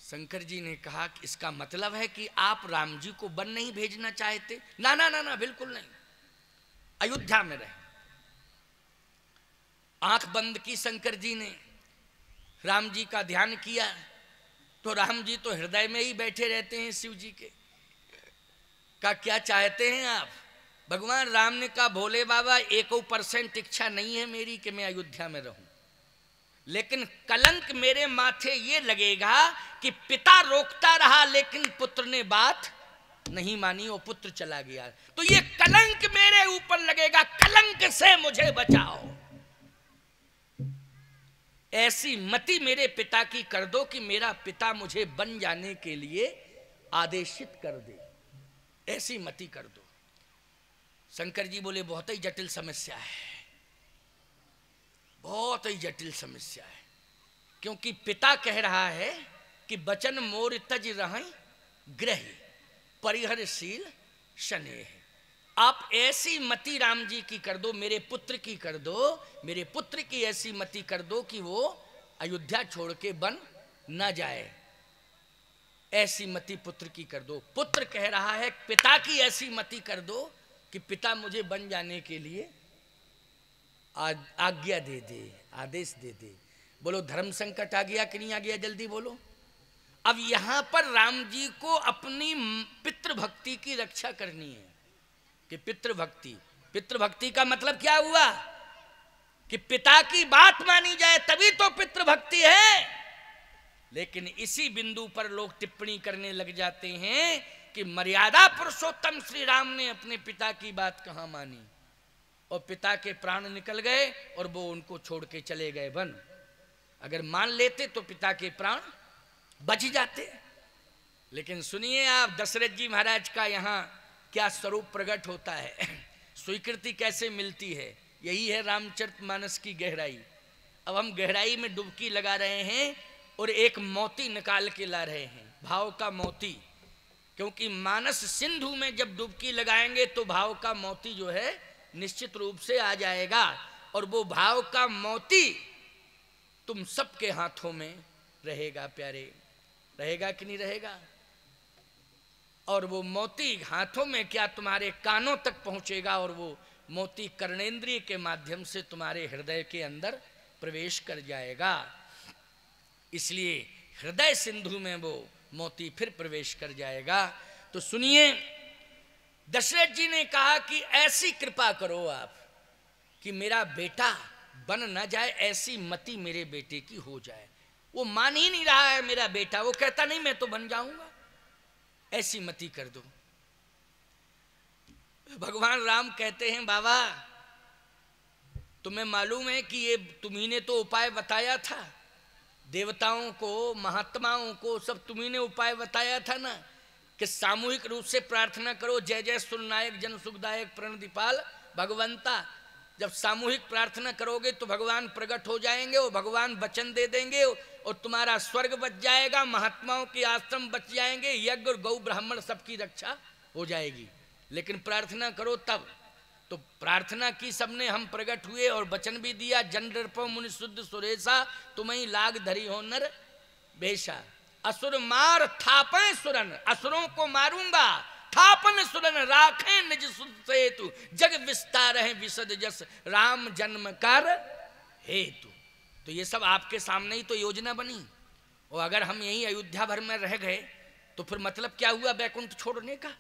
शंकर जी ने कहा कि इसका मतलब है कि आप राम जी को वन नहीं भेजना चाहते? ना ना ना ना, बिल्कुल नहीं, अयोध्या में रहे। आंख बंद की शंकर जी ने, राम जी का ध्यान किया, तो राम जी तो हृदय में ही बैठे रहते हैं शिव जी के। का क्या चाहते हैं आप? भगवान राम ने कहा, भोले बाबा 1% इच्छा नहीं है मेरी कि मैं अयोध्या में रहूं, लेकिन कलंक मेरे माथे ये लगेगा कि पिता रोकता रहा लेकिन पुत्र ने बात नहीं मानी और पुत्र चला गया, तो ये कलंक मेरे ऊपर लगेगा, कलंक से मुझे बचाओ। ऐसी मति मेरे पिता की कर दो कि मेरा पिता मुझे बन जाने के लिए आदेशित कर दे, ऐसी मति कर दो। शंकर जी बोले, बहुत ही जटिल समस्या है, बहुत ही जटिल समस्या है, क्योंकि पिता कह रहा है कि बचन मोर तज रहें ग्रह परिहरशील शनेह। आप ऐसी मति राम जी की कर दो, मेरे पुत्र की कर दो, मेरे पुत्र की ऐसी मति कर दो कि वो अयोध्या छोड़ के बन न जाए, ऐसी मति पुत्र की कर दो। पुत्र कह रहा है पिता की ऐसी मति कर दो कि पिता मुझे बन जाने के लिए आज्ञा दे दे, आदेश दे दे। बोलो धर्म संकट आ गया कि नहीं आ गया? जल्दी बोलो। अब यहां पर राम जी को अपनी पितृभक्ति की रक्षा करनी है कि पितृभक्ति का मतलब क्या हुआ कि पिता की बात मानी जाए तभी तो पितृभक्ति है। लेकिन इसी बिंदु पर लोग टिप्पणी करने लग जाते हैं कि मर्यादा पुरुषोत्तम श्री राम ने अपने पिता की बात कहां मानी, और पिता के प्राण निकल गए और वो उनको छोड़ के चले गए वन। अगर मान लेते तो पिता के प्राण बच जाते। लेकिन सुनिए आप, दशरथ जी महाराज का यहाँ क्या स्वरूप प्रकट होता है, स्वीकृति कैसे मिलती है, यही है रामचरितमानस की गहराई। अब हम गहराई में डुबकी लगा रहे हैं और एक मोती निकाल के ला रहे हैं, भाव का मोती, क्योंकि मानस सिंधु में जब डुबकी लगाएंगे तो भाव का मोती जो है निश्चित रूप से आ जाएगा, और वो भाव का मोती तुम सबके हाथों में रहेगा। प्यारे, रहेगा कि नहीं रहेगा? और वो मोती हाथों में क्या तुम्हारे कानों तक पहुंचेगा, और वो मोती कर्णेंद्रिय के माध्यम से तुम्हारे हृदय के अंदर प्रवेश कर जाएगा। इसलिए हृदय सिंधु में वो मोती फिर प्रवेश कर जाएगा। तो सुनिए, दशरथ जी ने कहा कि ऐसी कृपा करो आप कि मेरा बेटा बन न जाए, ऐसी मति मेरे बेटे की हो जाए। वो मान ही नहीं रहा है मेरा बेटा, वो कहता नहीं मैं तो बन जाऊंगा, ऐसी मति कर दो। भगवान राम कहते हैं, बाबा तुम्हें मालूम है कि ये तुम्ही ने तो उपाय बताया था, देवताओं को महात्माओं को सब तुम्ही ने उपाय बताया था ना, कि सामूहिक रूप से प्रार्थना करो, जय जय सुरनायक जन सुखदायक प्रणदीपाल भगवंता। जब सामूहिक प्रार्थना करोगे तो भगवान प्रकट हो जाएंगे और भगवान वचन दे देंगे और तुम्हारा स्वर्ग बच जाएगा, महात्माओं के आश्रम बच जाएंगे, यज्ञ और गौ ब्राह्मण सबकी रक्षा हो जाएगी। लेकिन प्रार्थना करो तब। तो प्रार्थना की सबने, हम प्रकट हुए और वचन भी दिया, जन नृपो मुनि शुद्ध सुरेशा तुम्हें लाग धरी हो नर बेशा। असुर मार थापे सुरन, असुरों को मारूंगा, थापन सुरन राखे निज सेतु, जग विस्तार है विशद जस राम जन्म कर हेतु। तो ये सब आपके सामने ही तो योजना बनी, और अगर हम यहीं अयोध्या भर में रह गए तो फिर मतलब क्या हुआ वैकुंठ छोड़ने का?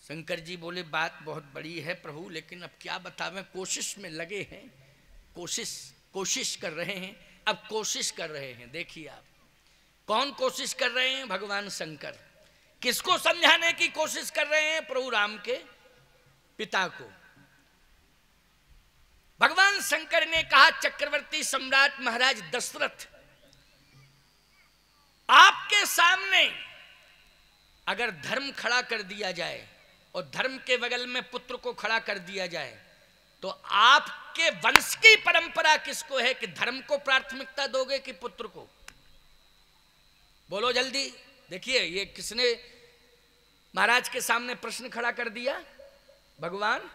शंकर जी बोले, बात बहुत बड़ी है प्रभु, लेकिन अब क्या बतावें, कोशिश में लगे हैं, कोशिश कर रहे हैं। अब कोशिश कर रहे हैं, देखिए आप कौन कोशिश कर रहे हैं? भगवान शंकर। किसको समझाने की कोशिश कर रहे हैं? प्रभु राम के पिता को। भगवान शंकर ने कहा, चक्रवर्ती सम्राट महाराज दशरथ, आपके सामने अगर धर्म खड़ा कर दिया जाए और धर्म के बगल में पुत्र को खड़ा कर दिया जाए, तो आपके वंश की परंपरा किसको है कि धर्म को प्राथमिकता दोगे कि पुत्र को? बोलो जल्दी। देखिए, ये किसने महाराज के सामने प्रश्न खड़ा कर दिया? भगवान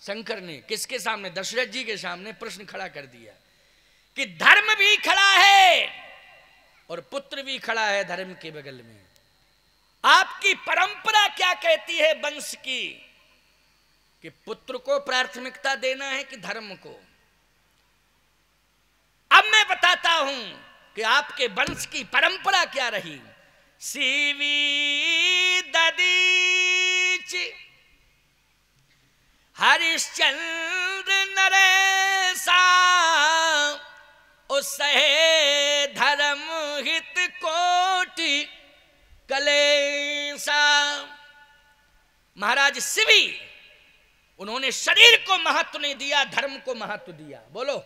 शंकर ने। किसके सामने? दशरथ जी के सामने प्रश्न खड़ा कर दिया कि धर्म भी खड़ा है और पुत्र शिवी खड़ा है धर्म के बगल में। आपकी परंपरा क्या कहती है वंश की, कि पुत्र को प्राथमिकता देना है कि धर्म को। अब मैं बताता हूं कि आपके वंश की परंपरा क्या रही। शिवी ददीच हरिश्चंद्र नरेशा उसहे धर्म हित कोटि कलेसा। महाराज शिवी, उन्होंने शरीर को महत्व नहीं दिया, धर्म को महत्व दिया। बोलो,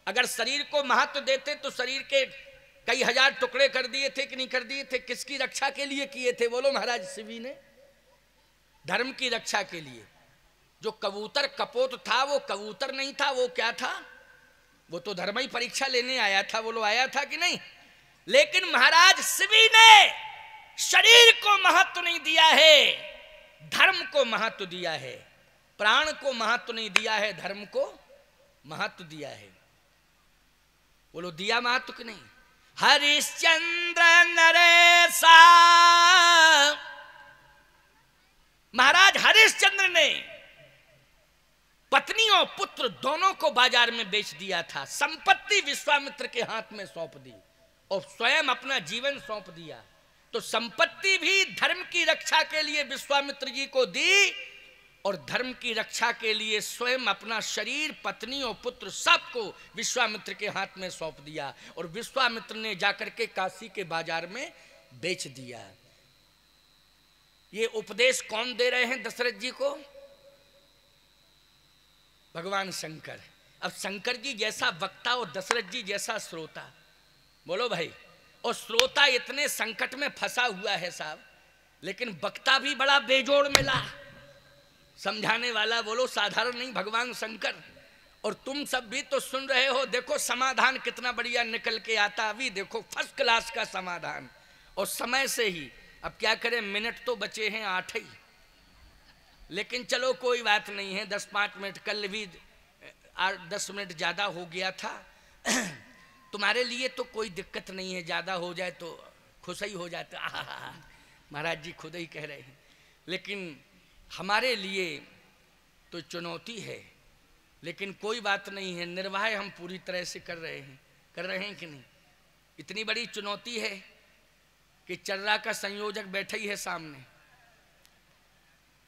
अगर शरीर को महत्व देते तो शरीर के कई हजार टुकड़े कर दिए थे कि नहीं कर दिए थे? किसकी रक्षा के लिए किए थे? बोलो महाराज शिवी ने धर्म की रक्षा के लिए। जो कबूतर कपोत था वो कबूतर नहीं था, वो क्या था? वो तो धर्म ही परीक्षा लेने आया था। बोलो आया था कि नहीं? लेकिन महाराज शिवी ने शरीर को महत्व नहीं दिया है, धर्म को महत्व दिया है। प्राण को महत्व नहीं दिया है, धर्म को महत्व दिया है। बोलो दिया महत्व कि नहीं? हरिश्चंद्र नरेशा, महाराज हरिश्चंद्र ने पत्नी और पुत्र दोनों को बाजार में बेच दिया था। संपत्ति विश्वामित्र के हाथ में सौंप दी और स्वयं अपना जीवन सौंप दिया। तो संपत्ति भी धर्म की रक्षा के लिए विश्वामित्र जी को दी और धर्म की रक्षा के लिए स्वयं अपना शरीर, पत्नी और पुत्र सबको विश्वामित्र के हाथ में सौंप दिया और विश्वामित्र ने जाकर के काशी के बाजार में बेच दिया। ये उपदेश कौन दे रहे हैं दशरथ जी को? भगवान शंकर। अब शंकर जी जैसा वक्ता और दशरथ जी जैसा श्रोता। बोलो भाई, और श्रोता इतने संकट में फंसा हुआ है साहब, लेकिन वक्ता भी बड़ा बेजोड़ मिला, समझाने वाला। बोलो साधारण नहीं, भगवान शंकर। और तुम सब भी तो सुन रहे हो, देखो समाधान कितना बढ़िया निकल के आता। अभी देखो फर्स्ट क्लास का समाधान, और समय से ही। अब क्या करें, मिनट तो बचे हैं 8 ही, लेकिन चलो कोई बात नहीं है। 10-5 मिनट, कल भी 10 मिनट ज़्यादा हो गया था। तुम्हारे लिए तो कोई दिक्कत नहीं है, ज़्यादा हो जाए तो खुश ही हो जाता। महाराज जी खुद ही कह रहे हैं, लेकिन हमारे लिए तो चुनौती है। लेकिन कोई बात नहीं है, निर्वाह हम पूरी तरह से कर रहे हैं कि नहीं? इतनी बड़ी चुनौती है कि चर्रा का संयोजक बैठा ही है सामने,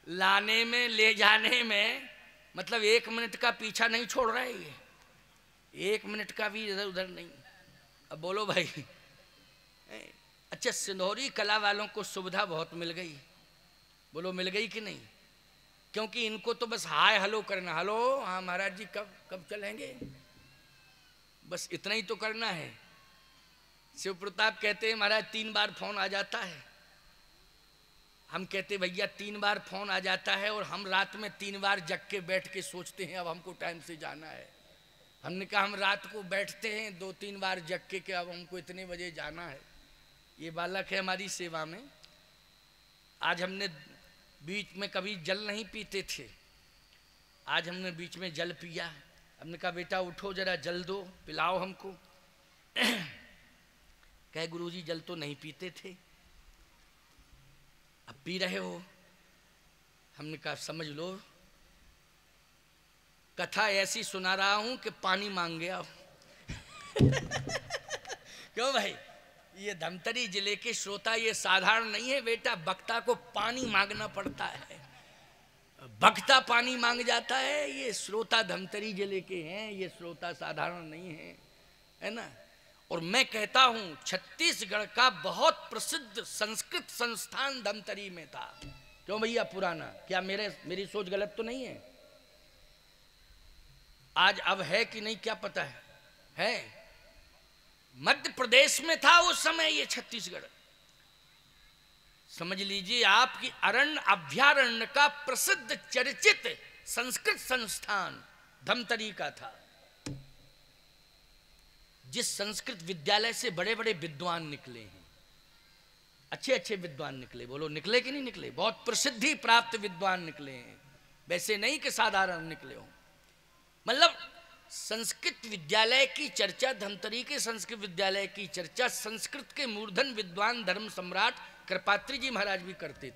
लाने में ले जाने में मतलब 1 मिनट का पीछा नहीं छोड़ रहा है ये, 1 मिनट का भी इधर उधर नहीं। अब बोलो भाई, अच्छा सिंदौरी कला वालों को सुविधा बहुत मिल गई। बोलो मिल गई कि नहीं? क्योंकि इनको तो बस हाय हेलो करना, हेलो हाँ महाराज जी कब चलेंगे, बस इतना ही तो करना है। शिव प्रताप कहते हैं महाराज 3 बार फोन आ जाता है। हम कहते भैया 3 बार फोन आ जाता है और हम रात में 3 बार जग के बैठ के सोचते हैं अब हमको टाइम से जाना है। हमने कहा हम रात को बैठते हैं 2-3 बार जग के कि अब हमको इतने बजे जाना है। ये बालक है हमारी सेवा में। आज हमने बीच में कभी जल नहीं पीते थे, आज हमने बीच में जल पिया। हमने कहा बेटा उठो जरा जल दो, पिलाओ हमको। कहे गुरुजी जल तो नहीं पीते थे, अब पी रहे हो। हमने कहा समझ लो, कथा ऐसी सुना रहा हूं कि पानी मांग गया। क्यों भाई, ये धमतरी जिले के श्रोता ये साधारण नहीं है बेटा, वक्ता को पानी मांगना पड़ता है, वक्ता पानी मांग जाता है। ये श्रोता धमतरी जिले के हैं, ये श्रोता साधारण नहीं है, है ना। और मैं कहता हूं छत्तीसगढ़ का बहुत प्रसिद्ध संस्कृत संस्थान धमतरी में था। क्यों भैया पुराना, क्या मेरी सोच गलत तो नहीं है? आज अब है कि नहीं क्या पता है? मध्य प्रदेश में था उस समय ये छत्तीसगढ़। समझ लीजिए आपकी अरण्य अभ्यारण्य का प्रसिद्ध चर्चित संस्कृत संस्थान धमतरी का था, जिस संस्कृत विद्यालय से बड़े बड़े विद्वान निकले हैं, अच्छे अच्छे विद्वान निकले। बोलो निकले कि नहीं निकले? बहुत प्रसिद्धि प्राप्त विद्वान निकले हैं, वैसे नहीं कि साधारण निकले हो। मतलब संस्कृत विद्यालय की चर्चा, धमतरी के संस्कृत विद्यालय की चर्चा संस्कृत के मूर्धन विद्वान धर्म सम्राट कृपात्री जी महाराज भी करते थे।